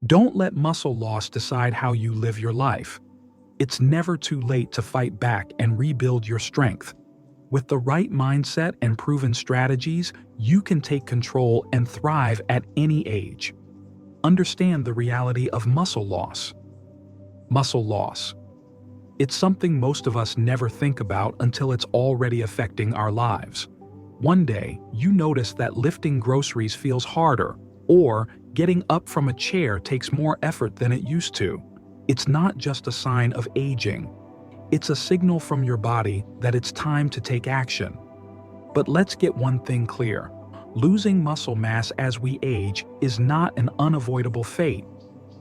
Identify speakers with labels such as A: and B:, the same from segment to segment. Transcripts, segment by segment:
A: Don't let muscle loss decide how you live your life. It's never too late to fight back and rebuild your strength. With the right mindset and proven strategies, you can take control and thrive at any age. Understand the reality of muscle loss. Muscle loss. It's something most of us never think about until it's already affecting our lives. One day, you notice that lifting groceries feels harder, or getting up from a chair takes more effort than it used to. It's not just a sign of aging. It's a signal from your body that it's time to take action. But let's get one thing clear. Losing muscle mass as we age is not an unavoidable fate.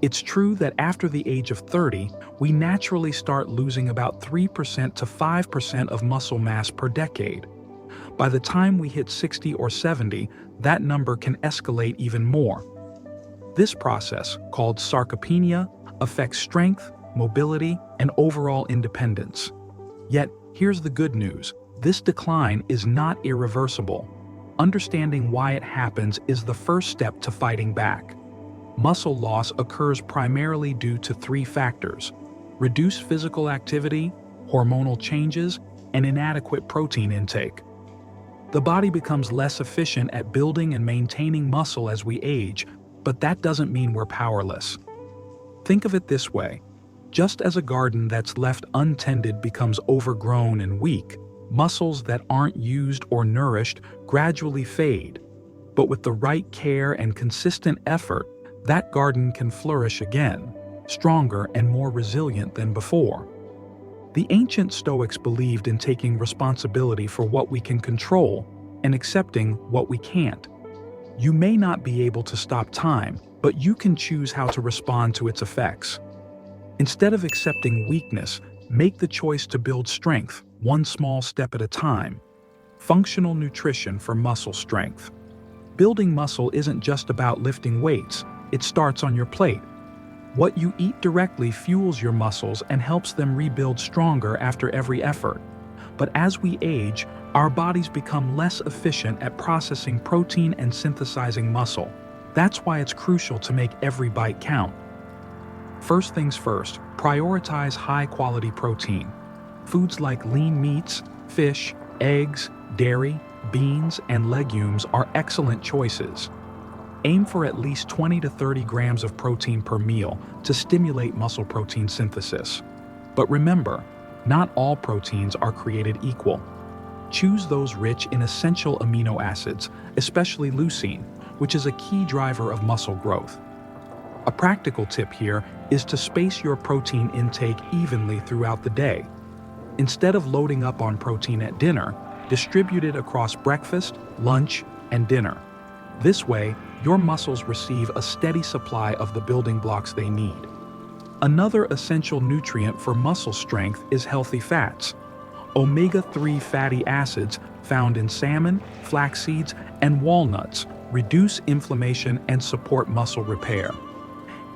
A: It's true that after the age of 30, we naturally start losing about 3% to 5% of muscle mass per decade. By the time we hit 60 or 70, that number can escalate even more. This process, called sarcopenia, affects strength, mobility, and overall independence. Yet, here's the good news. This decline is not irreversible. Understanding why it happens is the first step to fighting back. Muscle loss occurs primarily due to three factors: reduced physical activity, hormonal changes, and inadequate protein intake. The body becomes less efficient at building and maintaining muscle as we age, but that doesn't mean we're powerless. Think of it this way. Just as a garden that's left untended becomes overgrown and weak, muscles that aren't used or nourished gradually fade. But with the right care and consistent effort, that garden can flourish again, stronger and more resilient than before. The ancient Stoics believed in taking responsibility for what we can control and accepting what we can't. You may not be able to stop time, but you can choose how to respond to its effects. Instead of accepting weakness, make the choice to build strength, one small step at a time. Functional nutrition for muscle strength. Building muscle isn't just about lifting weights, it starts on your plate. What you eat directly fuels your muscles and helps them rebuild stronger after every effort. But as we age, our bodies become less efficient at processing protein and synthesizing muscle. That's why it's crucial to make every bite count. First things first, prioritize high-quality protein. Foods like lean meats, fish, eggs, dairy, beans, and legumes are excellent choices. Aim for at least 20 to 30 grams of protein per meal to stimulate muscle protein synthesis. But remember, not all proteins are created equal. Choose those rich in essential amino acids, especially leucine, which is a key driver of muscle growth. A practical tip here is to space your protein intake evenly throughout the day. Instead of loading up on protein at dinner, distribute it across breakfast, lunch, and dinner. This way, your muscles receive a steady supply of the building blocks they need. Another essential nutrient for muscle strength is healthy fats. Omega-3 fatty acids found in salmon, flax seeds, and walnuts reduce inflammation and support muscle repair.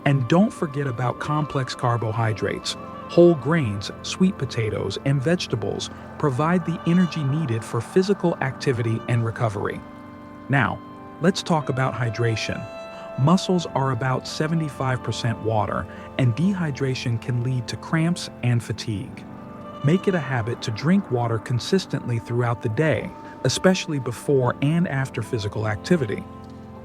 A: And don't forget about complex carbohydrates. Whole grains, sweet potatoes, and vegetables provide the energy needed for physical activity and recovery. Now, let's talk about hydration. Muscles are about 75% water, and dehydration can lead to cramps and fatigue. Make it a habit to drink water consistently throughout the day, especially before and after physical activity.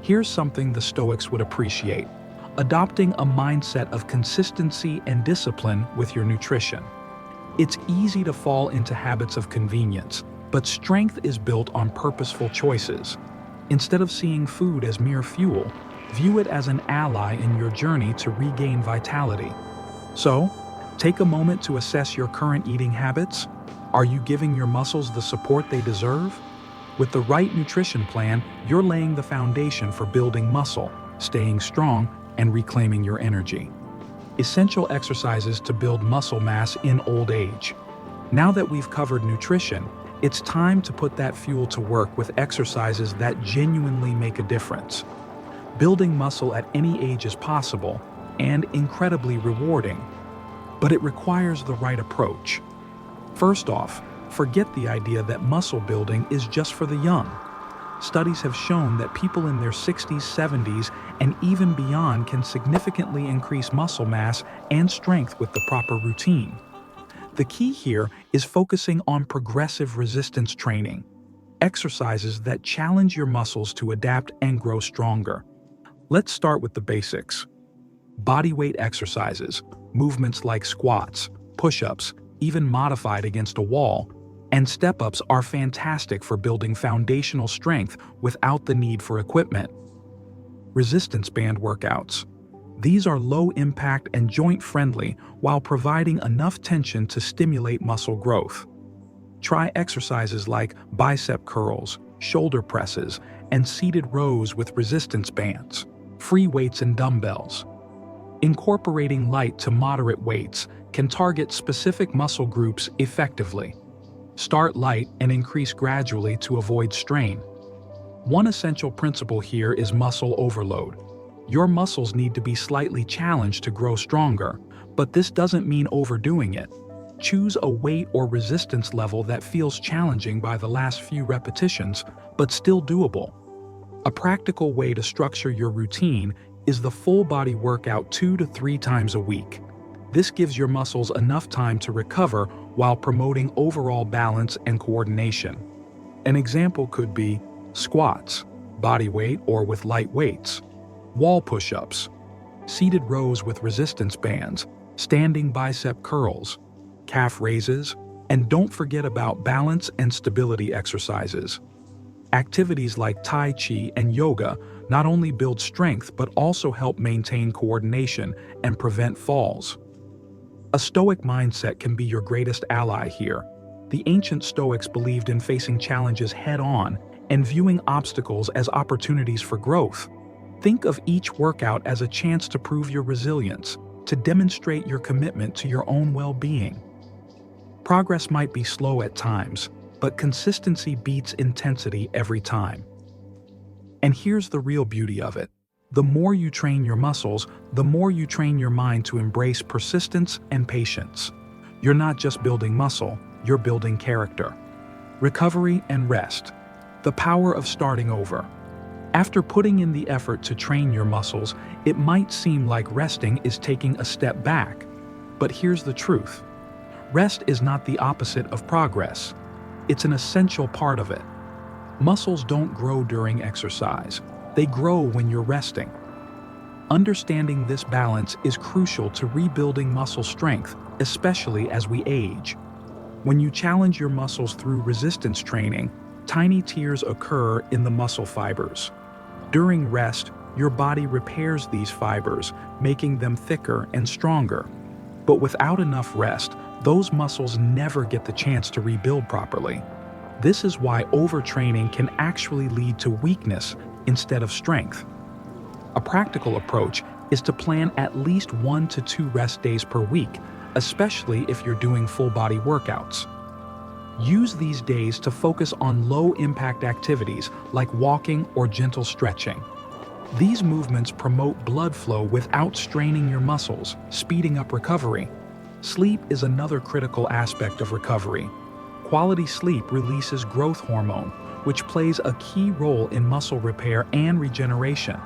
A: Here's something the Stoics would appreciate: adopting a mindset of consistency and discipline with your nutrition. It's easy to fall into habits of convenience, but strength is built on purposeful choices. Instead of seeing food as mere fuel, view it as an ally in your journey to regain vitality. So, take a moment to assess your current eating habits. Are you giving your muscles the support they deserve? With the right nutrition plan, you're laying the foundation for building muscle, staying strong, and reclaiming your energy. Essential exercises to build muscle mass in old age. Now that we've covered nutrition, it's time to put that fuel to work with exercises that genuinely make a difference. Building muscle at any age is possible and incredibly rewarding, but it requires the right approach. First off, forget the idea that muscle building is just for the young. Studies have shown that people in their 60s, 70s, and even beyond can significantly increase muscle mass and strength with the proper routine. The key here is focusing on progressive resistance training, exercises that challenge your muscles to adapt and grow stronger. Let's start with the basics. Bodyweight exercises, movements like squats, push-ups, even modified against a wall, and step-ups are fantastic for building foundational strength without the need for equipment. Resistance band workouts. These are low-impact and joint-friendly while providing enough tension to stimulate muscle growth. Try exercises like bicep curls, shoulder presses, and seated rows with resistance bands, free weights and dumbbells. Incorporating light to moderate weights can target specific muscle groups effectively. Start light and increase gradually to avoid strain. One essential principle here is muscle overload. Your muscles need to be slightly challenged to grow stronger, but this doesn't mean overdoing it. Choose a weight or resistance level that feels challenging by the last few repetitions, but still doable. A practical way to structure your routine is the full body workout 2 to 3 times a week. This gives your muscles enough time to recover while promoting overall balance and coordination. An example could be squats, body weight or with light weights, wall push-ups, seated rows with resistance bands, standing bicep curls, calf raises, and don't forget about balance and stability exercises. Activities like Tai Chi and yoga not only build strength but also help maintain coordination and prevent falls. A Stoic mindset can be your greatest ally here. The ancient Stoics believed in facing challenges head-on and viewing obstacles as opportunities for growth. Think of each workout as a chance to prove your resilience, to demonstrate your commitment to your own well-being. Progress might be slow at times, but consistency beats intensity every time. And here's the real beauty of it. The more you train your muscles, the more you train your mind to embrace persistence and patience. You're not just building muscle, you're building character. Recovery and rest. The power of starting over. After putting in the effort to train your muscles, it might seem like resting is taking a step back. But here's the truth. Rest is not the opposite of progress. It's an essential part of it. Muscles don't grow during exercise. They grow when you're resting. Understanding this balance is crucial to rebuilding muscle strength, especially as we age. When you challenge your muscles through resistance training, tiny tears occur in the muscle fibers. During rest, your body repairs these fibers, making them thicker and stronger. But without enough rest, those muscles never get the chance to rebuild properly. This is why overtraining can actually lead to weakness instead of strength. A practical approach is to plan at least 1 to 2 rest days per week, especially if you're doing full-body workouts. Use these days to focus on low-impact activities like walking or gentle stretching. These movements promote blood flow without straining your muscles, speeding up recovery. Sleep is another critical aspect of recovery. Quality sleep releases growth hormone, which plays a key role in muscle repair and regeneration.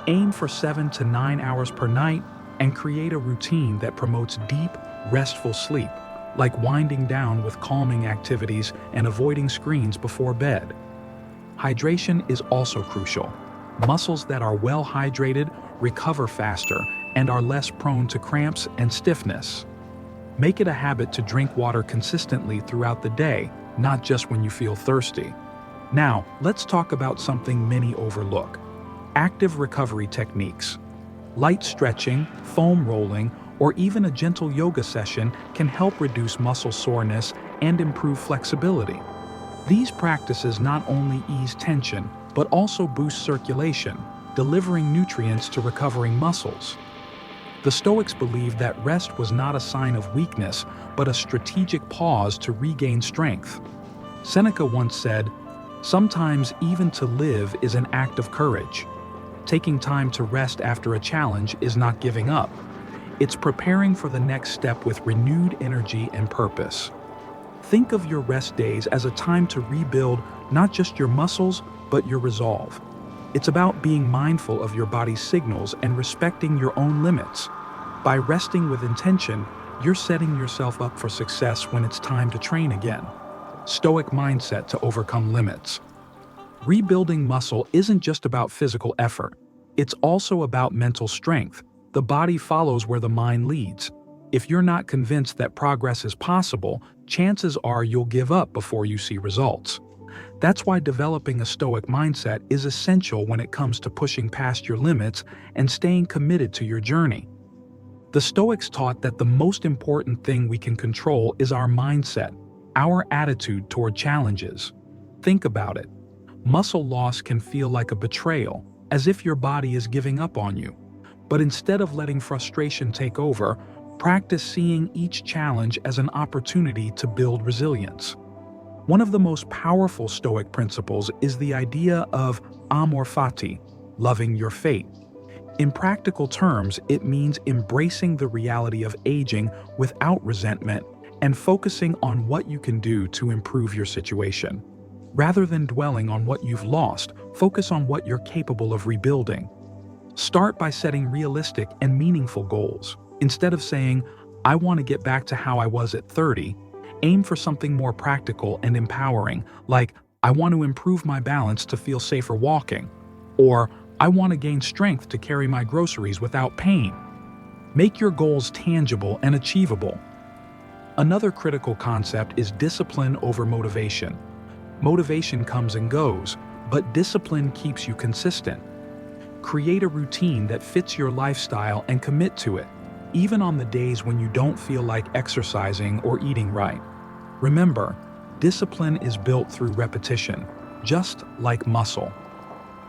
A: Aim for 7 to 9 hours per night and create a routine that promotes deep, restful sleep, like winding down with calming activities and avoiding screens before bed. Hydration is also crucial. Muscles that are well hydrated recover faster and are less prone to cramps and stiffness. Make it a habit to drink water consistently throughout the day, not just when you feel thirsty. Now, let's talk about something many overlook: active recovery techniques. Light stretching, foam rolling, or even a gentle yoga session can help reduce muscle soreness and improve flexibility. These practices not only ease tension, but also boost circulation, delivering nutrients to recovering muscles. The Stoics believed that rest was not a sign of weakness, but a strategic pause to regain strength. Seneca once said, "Sometimes even to live is an act of courage." Taking time to rest after a challenge is not giving up. It's preparing for the next step with renewed energy and purpose. Think of your rest days as a time to rebuild not just your muscles, but your resolve. It's about being mindful of your body's signals and respecting your own limits. By resting with intention, you're setting yourself up for success when it's time to train again. Stoic mindset to overcome limits. Rebuilding muscle isn't just about physical effort. It's also about mental strength. The body follows where the mind leads. If you're not convinced that progress is possible, chances are you'll give up before you see results. That's why developing a stoic mindset is essential when it comes to pushing past your limits and staying committed to your journey. The Stoics taught that the most important thing we can control is our mindset, our attitude toward challenges. Think about it. Muscle loss can feel like a betrayal, as if your body is giving up on you. But instead of letting frustration take over, practice seeing each challenge as an opportunity to build resilience. One of the most powerful Stoic principles is the idea of amor fati, loving your fate. In practical terms, it means embracing the reality of aging without resentment and focusing on what you can do to improve your situation. Rather than dwelling on what you've lost, focus on what you're capable of rebuilding. Start by setting realistic and meaningful goals. Instead of saying, "I want to get back to how I was at 30, aim for something more practical and empowering, like, "I want to improve my balance to feel safer walking," or "I want to gain strength to carry my groceries without pain." Make your goals tangible and achievable. Another critical concept is discipline over motivation. Motivation comes and goes, but discipline keeps you consistent. Create a routine that fits your lifestyle and commit to it, even on the days when you don't feel like exercising or eating right. Remember, discipline is built through repetition, just like muscle.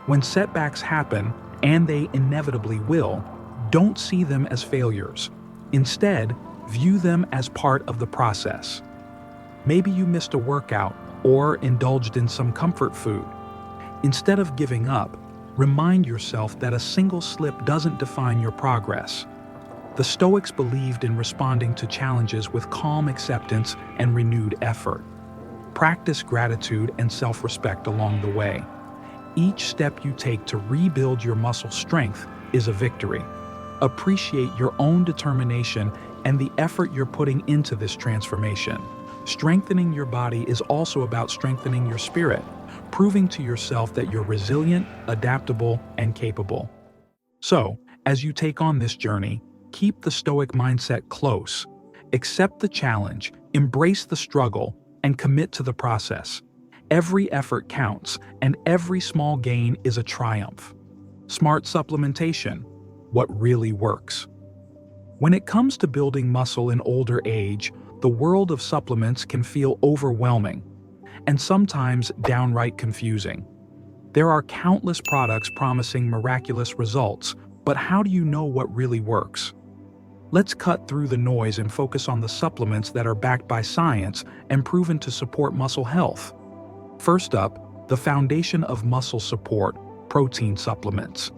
A: When setbacks happen, and they inevitably will, don't see them as failures. Instead, view them as part of the process. Maybe you missed a workout or indulged in some comfort food. Instead of giving up, remind yourself that a single slip doesn't define your progress. The Stoics believed in responding to challenges with calm acceptance and renewed effort. Practice gratitude and self-respect along the way. Each step you take to rebuild your muscle strength is a victory. Appreciate your own determination and the effort you're putting into this transformation. Strengthening your body is also about strengthening your spirit, proving to yourself that you're resilient, adaptable, and capable. So, as you take on this journey, keep the Stoic mindset close. Accept the challenge, embrace the struggle, and commit to the process. Every effort counts, and every small gain is a triumph. Smart supplementation, what really works. When it comes to building muscle in older age, the world of supplements can feel overwhelming, and sometimes downright confusing. There are countless products promising miraculous results, but how do you know what really works? Let's cut through the noise and focus on the supplements that are backed by science and proven to support muscle health. First up, the foundation of muscle support, protein supplements.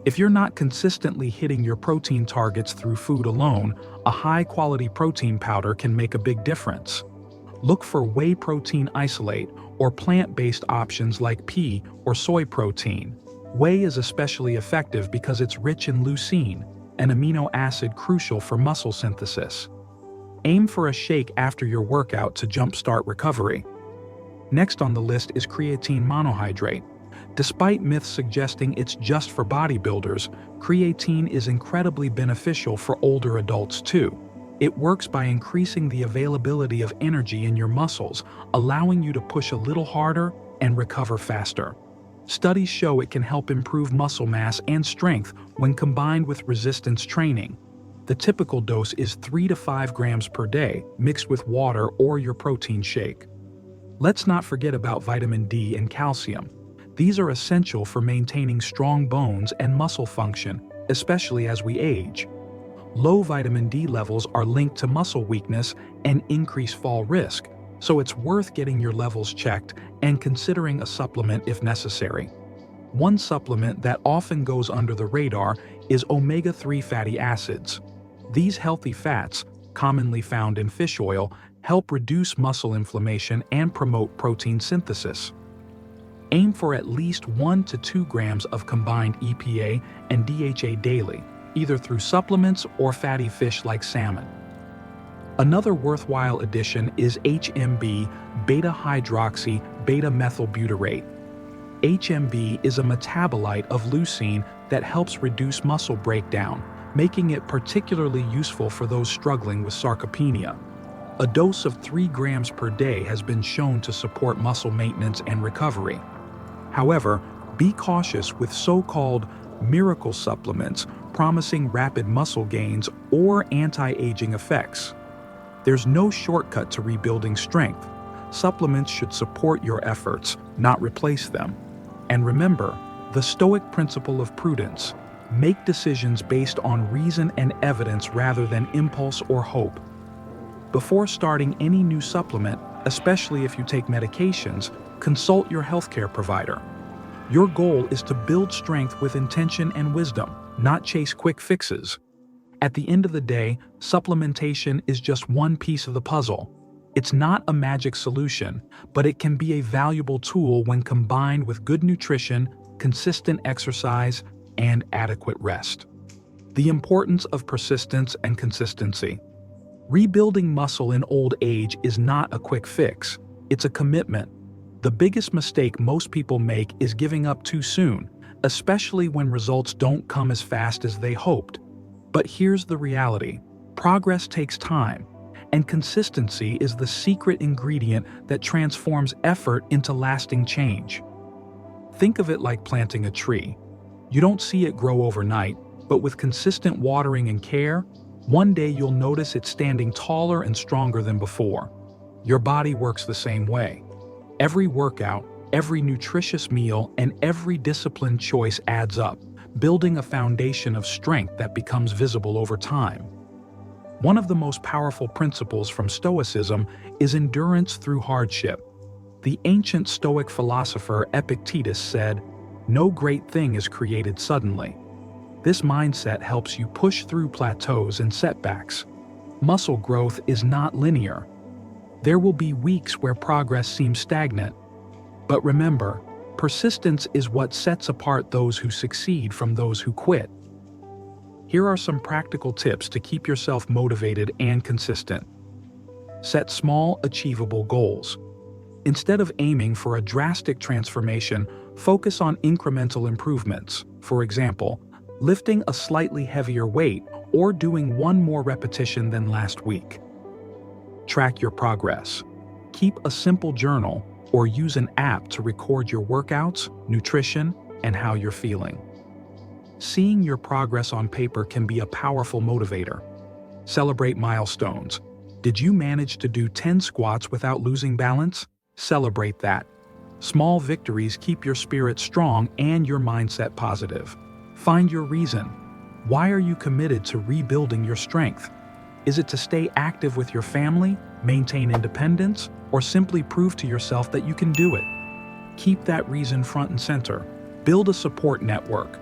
A: If you're not consistently hitting your protein targets through food alone, a high-quality protein powder can make a big difference. Look for whey protein isolate or plant-based options like pea or soy protein. Whey is especially effective because it's rich in leucine, an amino acid crucial for muscle synthesis. Aim for a shake after your workout to jumpstart recovery. Next on the list is creatine monohydrate. Despite myths suggesting it's just for bodybuilders, creatine is incredibly beneficial for older adults too. It works by increasing the availability of energy in your muscles, allowing you to push a little harder and recover faster. Studies show it can help improve muscle mass and strength when combined with resistance training. The typical dose is 3 to 5 grams per day, mixed with water or your protein shake. Let's not forget about vitamin D and calcium. These are essential for maintaining strong bones and muscle function, especially as we age. Low vitamin D levels are linked to muscle weakness and increased fall risk, so it's worth getting your levels checked and considering a supplement if necessary. One supplement that often goes under the radar is omega-3 fatty acids. These healthy fats, commonly found in fish oil, help reduce muscle inflammation and promote protein synthesis. Aim for at least 1 to 2 grams of combined EPA and DHA daily, either through supplements or fatty fish like salmon. Another worthwhile addition is HMB, beta-hydroxy beta-methylbutyrate. HMB is a metabolite of leucine that helps reduce muscle breakdown, making it particularly useful for those struggling with sarcopenia. A dose of 3 grams per day has been shown to support muscle maintenance and recovery. However, be cautious with so-called miracle supplements promising rapid muscle gains or anti-aging effects. There's no shortcut to rebuilding strength. Supplements should support your efforts, not replace them. And remember, the Stoic principle of prudence. Make decisions based on reason and evidence rather than impulse or hope. Before starting any new supplement, especially if you take medications, consult your healthcare provider. Your goal is to build strength with intention and wisdom, not chase quick fixes. At the end of the day, supplementation is just one piece of the puzzle. It's not a magic solution, but it can be a valuable tool when combined with good nutrition, consistent exercise, and adequate rest. The importance of persistence and consistency. Rebuilding muscle in old age is not a quick fix. It's a commitment. The biggest mistake most people make is giving up too soon, especially when results don't come as fast as they hoped. But here's the reality. Progress takes time, and consistency is the secret ingredient that transforms effort into lasting change. Think of it like planting a tree. You don't see it grow overnight, but with consistent watering and care, one day you'll notice it standing taller and stronger than before. Your body works the same way. Every workout, every nutritious meal, and every disciplined choice adds up, building a foundation of strength that becomes visible over time. One of the most powerful principles from Stoicism is endurance through hardship. The ancient Stoic philosopher Epictetus said, "No great thing is created suddenly." This mindset helps you push through plateaus and setbacks. Muscle growth is not linear. There will be weeks where progress seems stagnant. But remember, persistence is what sets apart those who succeed from those who quit. Here are some practical tips to keep yourself motivated and consistent. Set small, achievable goals. Instead of aiming for a drastic transformation, focus on incremental improvements. For example, lifting a slightly heavier weight or doing one more repetition than last week. Track your progress. Keep a simple journal or use an app to record your workouts, nutrition, and how you're feeling. Seeing your progress on paper can be a powerful motivator. Celebrate milestones. Did you manage to do 10 squats without losing balance? Celebrate that. Small victories keep your spirit strong and your mindset positive. Find your reason. Why are you committed to rebuilding your strength? Is it to stay active with your family, maintain independence, or simply prove to yourself that you can do it? Keep that reason front and center. Build a support network.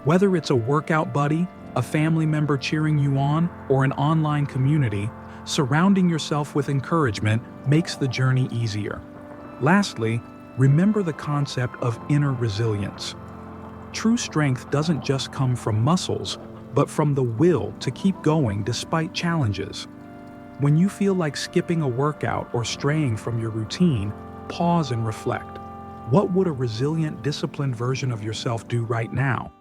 A: Whether it's a workout buddy, a family member cheering you on, or an online community, surrounding yourself with encouragement makes the journey easier. Lastly, remember the concept of inner resilience. True strength doesn't just come from muscles, but from the will to keep going despite challenges. When you feel like skipping a workout or straying from your routine, pause and reflect. What would a resilient, disciplined version of yourself do right now?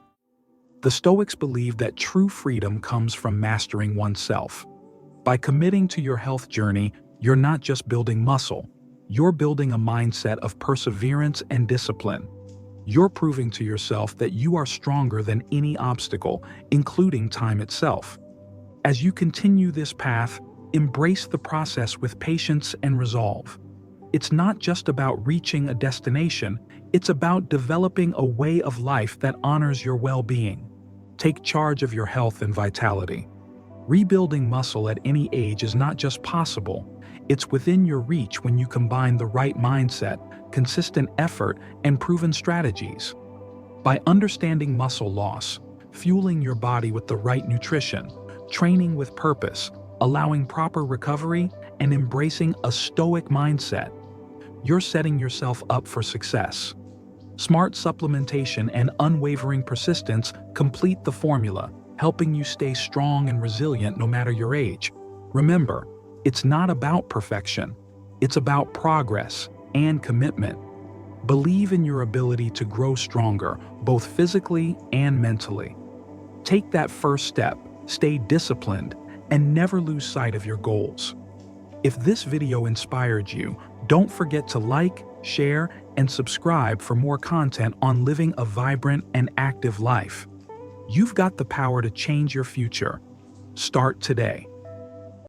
A: The Stoics believe that true freedom comes from mastering oneself. By committing to your health journey, you're not just building muscle, you're building a mindset of perseverance and discipline. You're proving to yourself that you are stronger than any obstacle, including time itself. As you continue this path, embrace the process with patience and resolve. It's not just about reaching a destination, it's about developing a way of life that honors your well-being. Take charge of your health and vitality. Rebuilding muscle at any age is not just possible, it's within your reach when you combine the right mindset, consistent effort, and proven strategies. By understanding muscle loss, fueling your body with the right nutrition, training with purpose, allowing proper recovery, and embracing a stoic mindset, you're setting yourself up for success. Smart supplementation and unwavering persistence complete the formula, helping you stay strong and resilient no matter your age. Remember, it's not about perfection. It's about progress and commitment. Believe in your ability to grow stronger, both physically and mentally. Take that first step, stay disciplined, and never lose sight of your goals. If this video inspired you, don't forget to like, share, and subscribe for more content on living a vibrant and active life. You've got the power to change your future. Start today.